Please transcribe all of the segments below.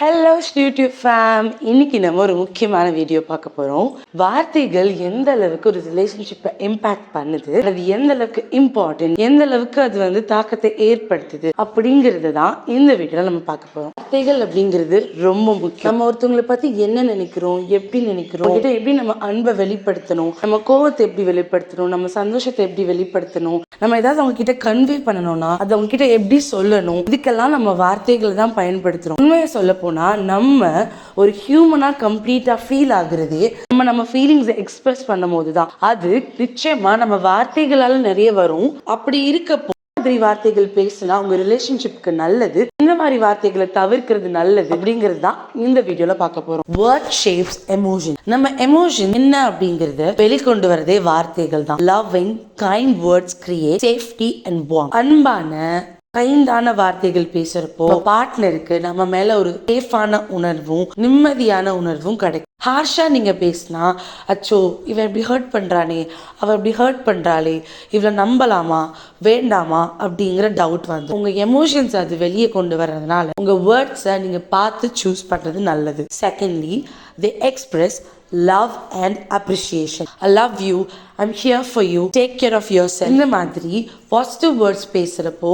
Hello YouTube fame, இன்னைக்கு நம்ம ஒரு முக்கியமான வீடியோ பார்க்க போகிறோம். வார்த்தைகள் எந்த அளவுக்கு ஒரு ரிலேஷன்ஷிப்பை இம்பேக்ட் பண்ணுது, அது எந்த அளவுக்கு இம்பார்ட்டன்ட், எந்த அளவுக்கு அது தாக்கத்தை ஏற்படுத்துது அப்படிங்கிறது தான் இந்த வீடியோவில் நம்ம பார்க்க போகிறோம். வார்த்தைகள் அப்படிங்கிறது ரொம்ப முக்கியம். நம்ம ஒருத்தவங்களை பற்றி என்ன நினைக்கிறோம், எப்படி நினைக்கிறோம், எப்படி நம்ம அன்பை வெளிப்படுத்தணும், நம்ம கோவத்தை எப்படி வெளிப்படுத்தணும், நம்ம சந்தோஷத்தை எப்படி வெளிப்படுத்தணும், நம்ம ஏதாவது அவங்க கிட்ட கன்வே பண்ணணும்னா அது அவங்க கிட்ட எப்படி சொல்லணும், இதுக்கெல்லாம் நம்ம வார்த்தைகளை தான் பயன்படுத்துறோம். உண்மையை சொல்ல போனா நம்ம ஒரு ஹியூமனா கம்ப்ளீட்டா ஃபீல் ஆகுறதே நம்ம ஃபீலிங்ஸை எக்ஸ்பிரஸ் பண்ணும் போதுதான். அது நிச்சயமா நம்ம வார்த்தைகளால நிறைய வரும். அப்படி இருக்கப்போ வார்த்தைகள் பேசினா உங்க ரிலேஷன்ஷிப்க்கு நல்லது, இந்த மாதிரி வார்த்தைகளை தவிர்க்கிறது நல்லது அப்படிங்கிறது தான் இந்த வீடியோல பார்க்க போறோம். Word shapes emotion. நம்ம எமோஷன் என்ன அப்படிங்கறத வெளிக்கொண்டு வரதே வார்த்தைகள் தான். Loving kind words create safety and warm. அன்பான கைண்டான வார்த்தைகள் பேசுறப்போ பார்ட்னருக்கு நம்ம மேல ஒரு சேஃபான உணர்வும் நிம்மதியான உணர்வும் கிடைக்கும். ஹார்ஷா நீங்க பேசினா, அச்சோ இவன் இப்படி ஹர்ட் பண்றானே, அவ இப்படி ஹர்ட் பண்றாளே, இவளை நம்பலாமா வேண்டாமா அப்படிங்கிற டவுட் வந்து உங்க எமோஷன்ஸ் அது வெளியே கொண்டு வர்றதுனால உங்க வேர்ட்ஸை நீங்க பார்த்து சூஸ் பண்றது நல்லது. Secondly, they express love and appreciation. I love you, I'm here for you, take care of yourself. இந்த மாதிரி பாசிட்டிவ் வேர்ட்ஸ் பேசுறப்போ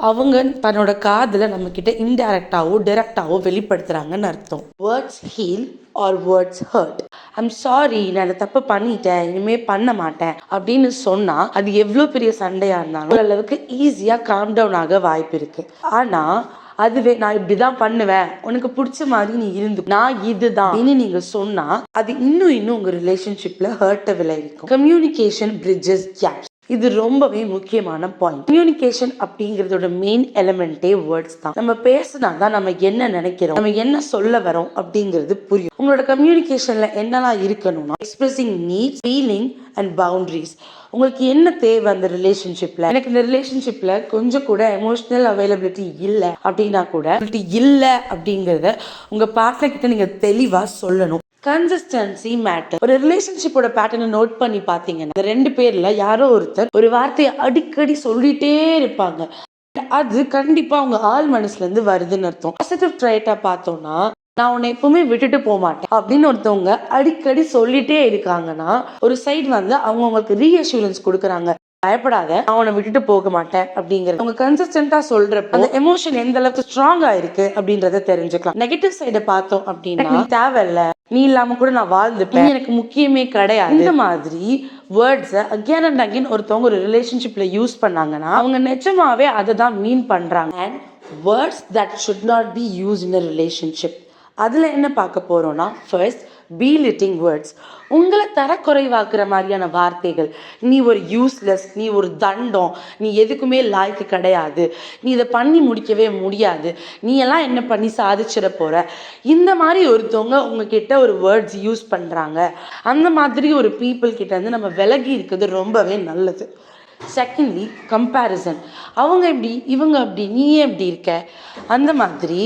அவங்க தன்னோட காதுல நம்ம கிட்ட இன்டைரக்டாவோ டைரக்டாவோ வெளிப்படுத்துறாங்கன்னு அர்த்தம். Words heal or words hurt. I'm sorry, நான் அதை தப்பு பண்ணிட்டேன், இனிமே பண்ண மாட்டேன் அப்படின்னு சொன்னா அது எவ்வளவு பெரிய சண்டையா இருந்தாலும் அளவுக்கு ஈஸியா காம் டவுன் ஆக வாய்ப்பு இருக்கு. ஆனா அதுவே நான் இப்படிதான் பண்ணுவேன், உனக்கு பிடிச்ச மாதிரி நீ இருந்து, நான் இதுதான் நீங்க சொன்னா அது இன்னும் உங்க ரிலேஷன்ஷிப்ல ஹர்ட்டை விளைவிக்கும். Communication bridges gaps. இது ரொம்பவே முக்கியமான பாயிண்ட். கம்யூனிகேஷன் அப்படிங்கறதோட மெயின் எலிமெண்டே வேர்ட்ஸ் தான். நம்ம பேசினாதான் நம்ம என்ன நினைக்கிறோம், நம்ம என்ன சொல்ல வரோம் அப்படிங்கிறது புரியும். உங்களோட கம்யூனிகேஷன்ல என்னெல்லாம் இருக்கணும்னா expressing needs, feeling and boundaries. உங்களுக்கு என்ன தேவை அந்த ரிலேஷன்ஷிப்ல, எனக்கு இந்த ரிலேஷன்ஷிப்ல கொஞ்சம் கூட எமோஷனல் அவைலபிலிட்டி இல்லை அப்படின்னா கூட இல்லை அப்படிங்கறத உங்க பார்ட்னர் கிட்ட நீங்க தெளிவா சொல்லணும். Consistency matter. ஒரு ரிலேஷன்ஷிப்போட பேட்டர்னை நோட் பண்ணி பாத்தீங்கன்னா இந்த ரெண்டு பேர்ல யாரோ ஒருத்தர் ஒரு வார்த்தையை அடிக்கடி சொல்லிட்டே இருப்பாங்க. அது கண்டிப்பா அவங்க ஆள் மனசுல இருந்து வருதுன்னு அர்த்தம். பாசிட்டிவ் ட்ரைட்டா பார்த்தோம்னா, நான் உன்னை எப்பவுமே விட்டுட்டு போக மாட்டேன் அப்படின்னு ஒருத்தவங்க அடிக்கடி சொல்லிட்டே இருக்காங்கன்னா ஒரு சைடு வந்து அவங்க உங்களுக்கு ரீஅஷூரன்ஸ் கொடுக்குறாங்க, பயப்படாத, நான் உன்னை விட்டுட்டு போக மாட்டேன் அப்படிங்கறது. அவங்க கன்சிஸ்டன்டா சொல்றப்போ அந்த எமோஷன் எந்த அளவுக்கு ஸ்ட்ராங்கா இருக்கு அப்படின்றத தெரிஞ்சுக்கலாம். நெகட்டிவ் சைட பார்த்தோம் அப்படின்னா, நீ தேவையில்ல, நீ இல்லாம கூட நான் வாழ்ந்துப்பேன், எனக்கு முக்கியமே கிடையாது, இந்த மாதிரி வேர்ட்ஸை அகேன் அண்ட் அகேன் ஒருத்தவங்க ஒரு ரிலேஷன்ஷிப்ல யூஸ் பண்ணாங்கன்னா அவங்க நிஜமாவே அதை தான் மீன் பண்றாங்க. And words that should not be use in a relationship. அதுல என்ன பார்க்க போறோம்னா, ஃபர்ஸ்ட் பீலிட்டிங் வேர்ட்ஸ். உங்களை தரக்குறைவாக்குற மாதிரியான வார்த்தைகள், நீ ஒரு யூஸ்லெஸ், நீ ஒரு தண்டம், நீ எதுக்குமே லாய்க்கு கிடையாது, நீ இதை பண்ணி முடிக்கவே முடியாது, நீ எல்லாம் என்ன பண்ணி சாதிச்சிட போற, இந்த மாதிரி ஒருத்தவங்க உங்ககிட்ட ஒரு வேர்ட்ஸ் யூஸ் பண்றாங்க. அந்த மாதிரி ஒரு பீப்புள் கிட்ட இருந்து நம்ம விலகி இருக்கிறது ரொம்பவே நல்லது. Secondly, comparison. அவங்க எப்படி, இவங்க அப்படி, நீ எப்படி இருக்க, அந்த மாதிரி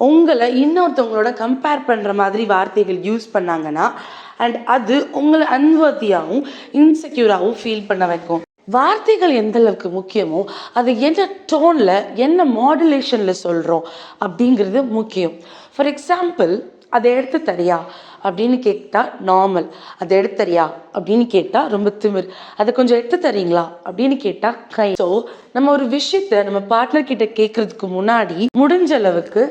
உங்களை இன்னொருத்தவங்களோட கம்பேர் பண்ணுற மாதிரி வார்த்தைகள் யூஸ் பண்ணாங்கன்னா அண்ட் அது உங்களை அன்வர்த்தியாகவும் இன்செக்யூராகவும் ஃபீல் பண்ண வைக்கும். வார்த்தைகள் எந்த அளவுக்கு முக்கியமோ அது என்ன டோனில், என்ன மாடுலேஷனில் சொல்கிறோம் அப்படிங்கிறது முக்கியம். ஃபார் எக்ஸாம்பிள், அதை எடுத்து தரியா அப்படின்னு கேட்டால் நார்மல், அதை எடுத்து தரியா அப்படின்னு கேட்டால் ரொம்ப திமிர், அதை கொஞ்சம் எடுத்து தரீங்களா அப்படின்னு கேட்டால் கை. ஸோ நம்ம ஒரு விஷயத்த நம்ம பார்ட்னர் கிட்ட கேட்கறதுக்கு முன்னாடி முடிஞ்ச அளவுக்கு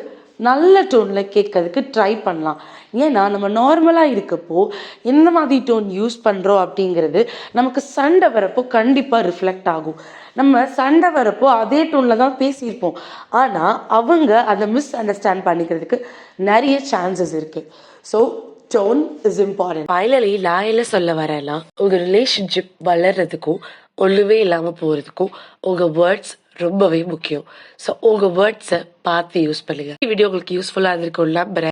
நல்ல டோனில் கேட்கறதுக்கு ட்ரை பண்ணலாம். ஏன்னா நம்ம நார்மலாக இருக்கப்போ எந்த மாதிரி டோன் யூஸ் பண்ணுறோம் அப்படிங்கிறது நமக்கு சண்டை வரப்போ கண்டிப்பாக ரிஃப்ளெக்ட் ஆகும். நம்ம சண்டை வரப்போ அதே டோனில் தான் பேசியிருப்போம், ஆனால் அவங்க அதை மிஸ் அண்டர்ஸ்டாண்ட் பண்ணிக்கிறதுக்கு நிறைய சான்சஸ் இருக்குது. So tone is important. Finally நான் என்ன சொல்ல வரேன்னா, உங்க ரிலேஷன்ஷிப் வளர்றதுக்கும் ஒழுவே இல்லாமல் போகிறதுக்கும் உங்க வேர்ட்ஸ் ரொம்பவே முக்கியம். ஸோ உங்க வேர்ட்ஸை பார்த்து யூஸ் பண்ணுங்க. வீடியோ உங்களுக்கு யூஸ்ஃபுல்லாக இருந்திருக்கும் நம்புறேன்.